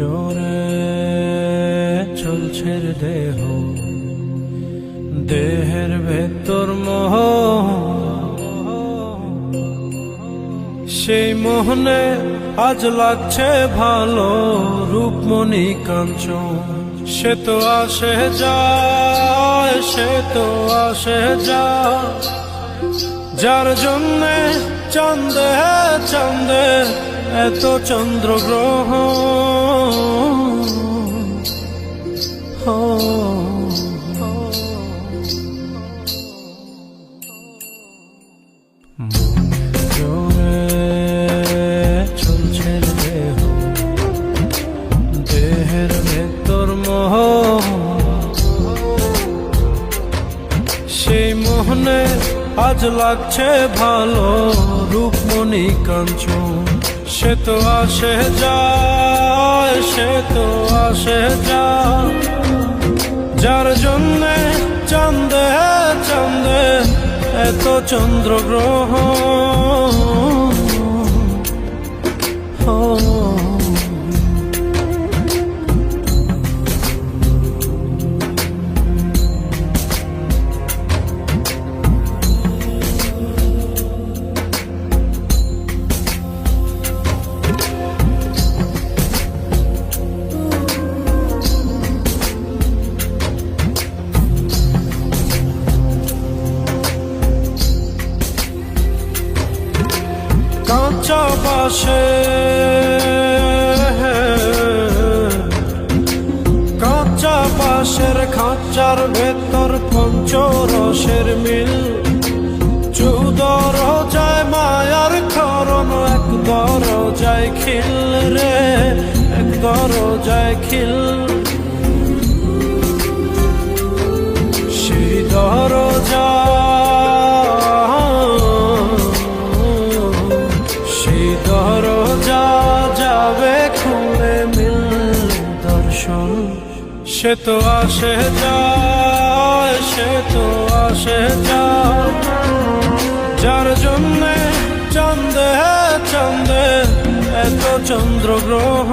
জোরে চলছে দেহ, দেহের ভেতর মোহ, সেই মোহনে আজ লাগছে ভালো রূপমণি কাঞ্চন। সে তো আসে যায়, সে তো আসে যায়, যার জন্যে চাঁদে চাঁদে এত চন্দ্রগ্রহ। জোরে চলছে দেহ, দেহের ভেতর মোহ, সেই মোহনে আজ লাগছে ভালো রূপমণি কাঞ্চন। সে তো আসে যায়, সে তো আসে যায়, যার জন্যে চাঁদে চাঁদে এত চন্দ্রগ্রহ। কাঁচা বাসে কাঁচা বাসের খাঁচার ভেতর পঞ্চরসের মিল, চৌদরজায় মায়ার খরণ, এক দরজায় খিল রে, এক দরজায় খিল। সেই দরজা দরজা যাবে খুলে মিললে দর্শন। সে তো আসে যায়, সে তো আসে যায়, যার জন্যে চাঁদে চাঁদে এত চন্দ্রগ্রহ।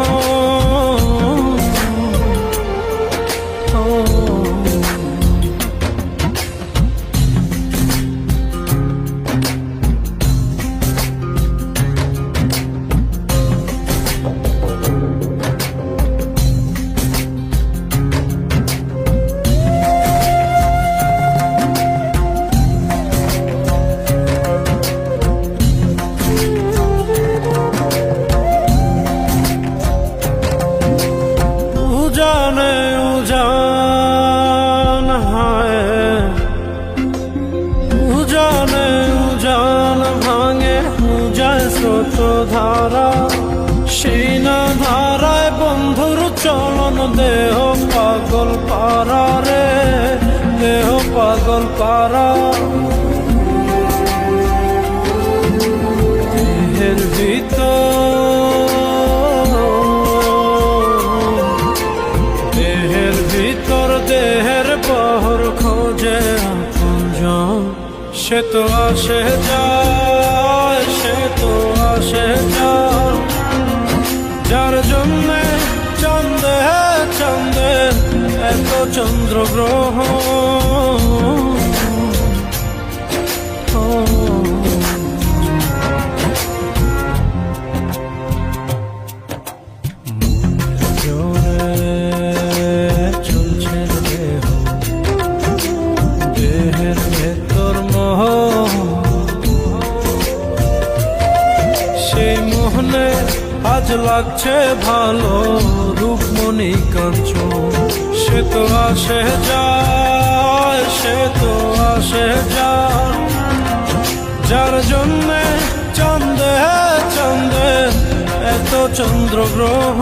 উজানে উজান হায়, উজানে উজান ভাঙে উজায় স্রোত ধারা, সেই না ধারায় বন্ধুর চলন, দেহ পাগল পারা রে, দেহ পাগল পারা। দেহের ভিতর দেহের পহর খোঁজে আপনজন। সে তো আসে যায়, সে তো আসে যায়, যার জন্যে চাঁদে চাঁদে এত চন্দ্রগ্রহ। সেই মোহনে আজ লাগছে ভালো রূপমণি কাঞ্চন। সে তো আসে যায়, সে তো আসে যায়, যার জন্যে চাঁদে চাঁদে এত চন্দ্রগ্রহ।